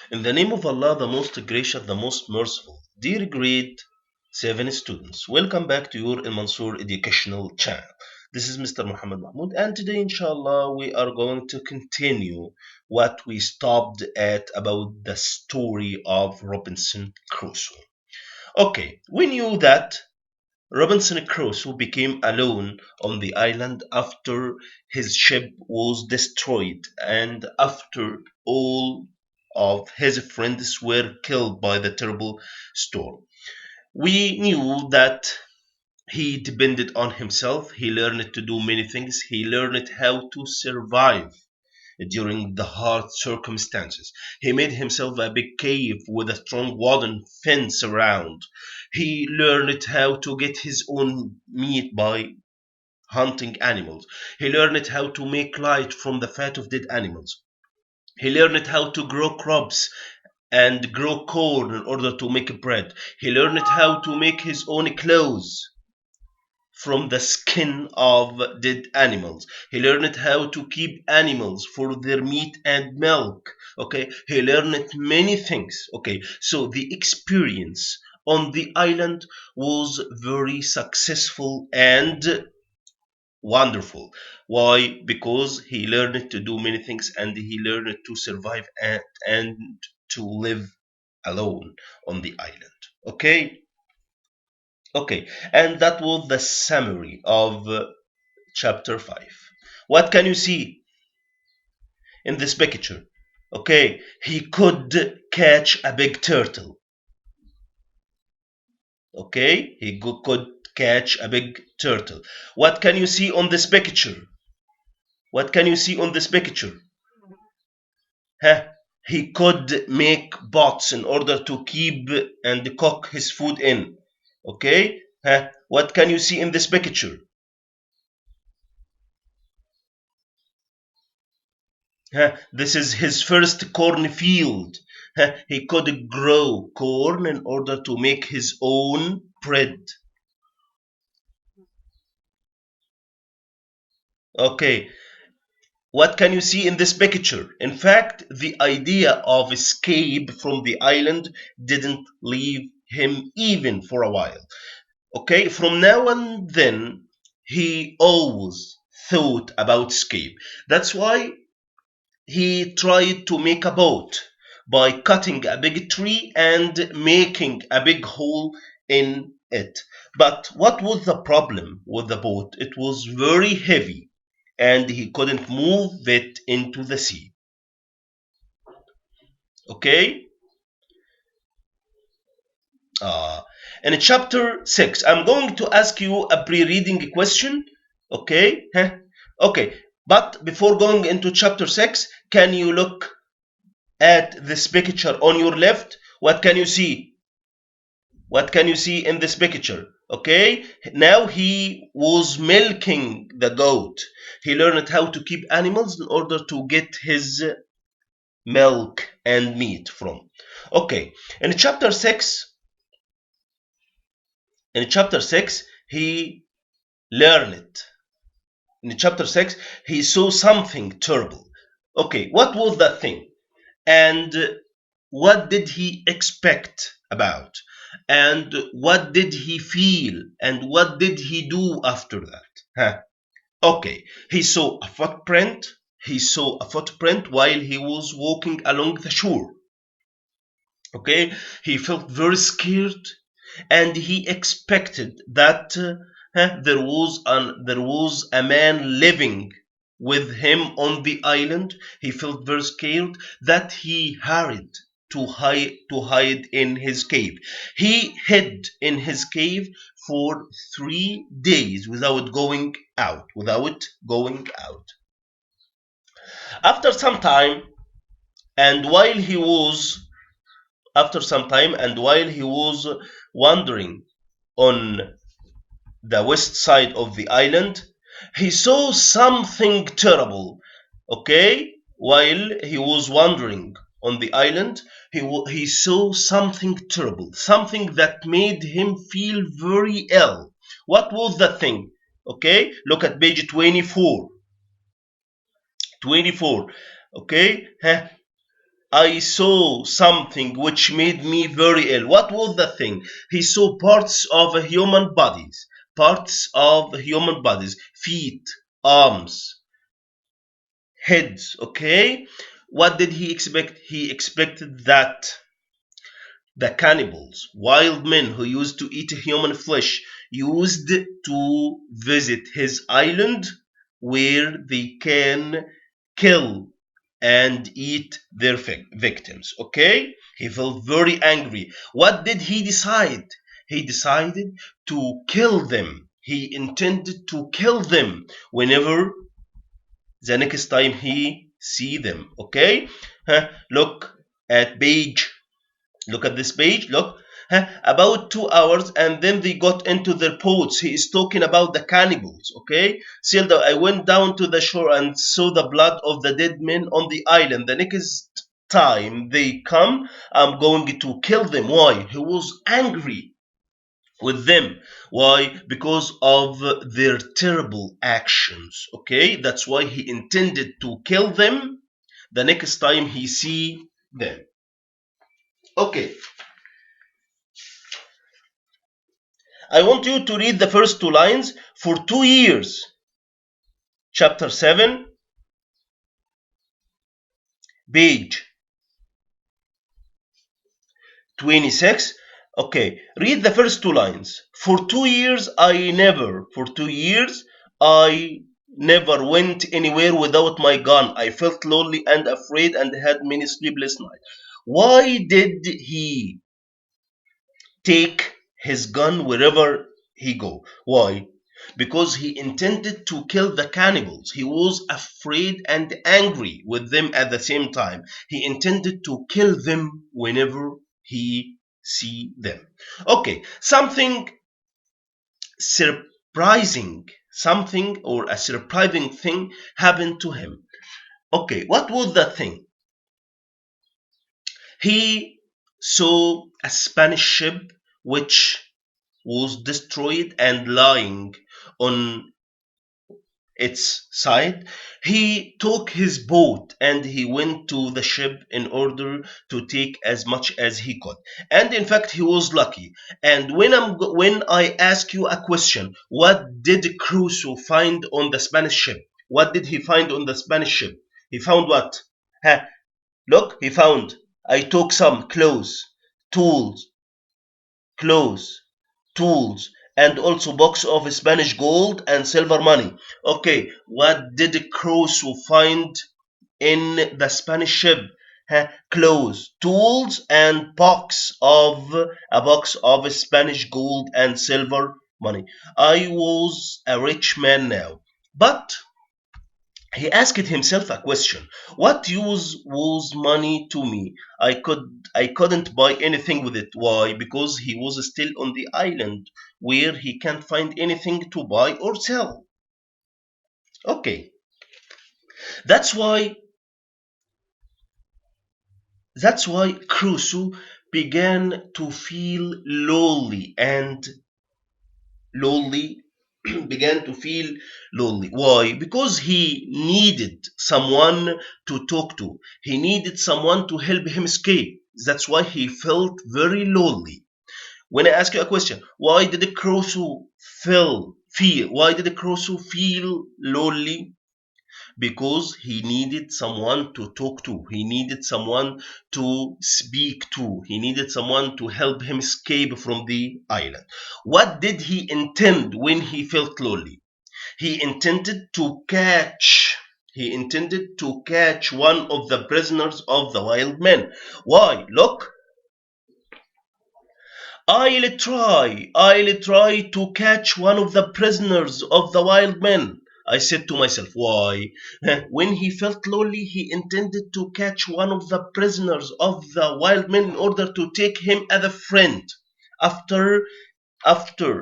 In the name of Allah, the most gracious, the most merciful. Dear grade 7 students, welcome back to your Al Mansour educational channel. This is Mr. Muhammad Mahmoud, and today, inshallah, we are going to continue what we stopped at about the story of Robinson Crusoe. Okay, we knew that Robinson Crusoe became alone on the island after his ship was destroyed and after all of his friends were killed by the terrible storm. We knew that he depended on himself. He learned to do many things. He learned how to survive during the hard circumstances. He made himself a big cave with a strong wooden fence around. He learned how to get his own meat by hunting animals. He learned how to make light from the fat of dead animals. He learned how to grow crops and grow corn in order to make bread. He learned how to make his own clothes from the skin of dead animals. He learned how to keep animals for their meat and milk. Okay, he learned many things. Okay, so the experience on the island was very successful and wonderful. Why? Because he learned to do many things and he learned to survive and to live alone on the island. Okay. Okay, and that was the summary of chapter 5. What can you see in this picture? Okay, he could catch a big turtle. Okay, he could catch a big turtle. What can you see on this picture? What can you see on this picture? Huh? He could make pots in order to keep and cook his food in. Okay, huh? What can you see in this picture? This is his first cornfield. He could grow corn in order to make his own bread. Okay, what can you see in this picture? In fact, the idea of escape from the island didn't leave him even for a while. Okay, from now and then, he always thought about escape. That's why he tried to make a boat by cutting a big tree and making a big hole in it. But what was the problem with the boat? It was very heavy and he couldn't move it into the sea. Okay? Uh, in chapter 6, I'm going to ask you a pre-reading question. Okay? Okay. But before going into chapter 6, can you look at this picture on your left? What can you see? What can you see in this picture? Okay, now he was milking the goat. He learned how to keep animals in order to get his milk and meat from. Okay, in chapter 6, he learned. In chapter 6, he saw something terrible. Okay, what was that thing? And what did he expect about? And what did he feel? And what did he do after that? Huh. Okay, he saw a footprint. He saw a footprint while he was walking along the shore. Okay, he felt very scared and he expected that there was a man living with him on the island. He felt very scared that he hurried to hide in his cave. He hid in his cave for 3 days without going out. After some time, and while he was wandering on the west side of the island, he saw something terrible. Okay, while he was wandering on the island, he saw something terrible, something that made him feel very ill. What was that thing? Okay, look at page 24. Okay, I saw something which made me very ill. What was the thing? He saw parts of human bodies, feet, arms, heads. Okay, what did he expect? He expected that the cannibals, wild men who used to eat human flesh, used to visit his island where they can kill and eat their victims. Okay? He felt very angry. What did he decide? He decided to kill them. He intended to kill them whenever the next time he see them. Okay? Look at page Look at this page. Look. About 2 hours, and then they got into their boats. He is talking about the cannibals. Okay. Silda, I went down to the shore and saw the blood of the dead men on the island. The next time they come, I'm going to kill them. Why? He was angry with them. Why? Because of their terrible actions. Okay. That's why he intended to kill them the next time he see them. Okay. I want you to read the first two lines for 2 years. Chapter 7, page 26. Okay, read the first two lines. For 2 years, I never went anywhere without my gun. I felt lonely and afraid and had many sleepless nights. Why did he take his gun wherever he go? Why? Because he intended to kill the cannibals. He was afraid and angry with them at the same time. He intended to kill them whenever he see them. Okay, something surprising, something or a surprising thing happened to him. Okay, what was that thing? He saw a Spanish ship which was destroyed and lying on its side. He took his boat and he went to the ship in order to take as much as he could. And in fact, he was lucky. And when I ask you a question, what did Crusoe find on the Spanish ship? What did he find on the Spanish ship? He found what? Look, he found. I took some tools, clothes, tools, and also box of Spanish gold and silver money. Okay, what did Crusoe find in the Spanish ship? Clothes, tools, and a box of Spanish gold and silver money. I was a rich man now, but he asked himself a question. What use was money to me? I couldn't buy anything with it. Why? Because he was still on the island where he can't find anything to buy or sell. Okay. That's why Crusoe began to feel lonely began to feel lonely. Why? Because he needed someone to talk to. He needed someone to help him escape. That's why he felt very lonely. When I ask you a question, why did Crusoe feel lonely? Because he needed someone to talk to. He needed someone to speak to. He needed someone to help him escape from the island. What did he intend when he felt lonely? He intended to catch one of the prisoners of the wild men. Why? Look, I'll try to catch one of the prisoners of the wild men. I said to myself, why? When he felt lonely, he intended to catch one of the prisoners of the wild men in order to take him as a friend. After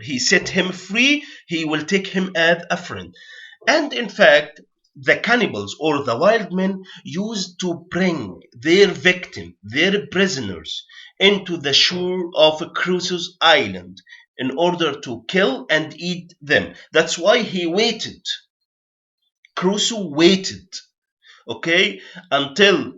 he set him free, he will take him as a friend. And in fact, the cannibals or the wild men used to bring their their prisoners, into the shore of Crusoe's island in order to kill and eat them. That's why he waited. Crusoe waited, okay, until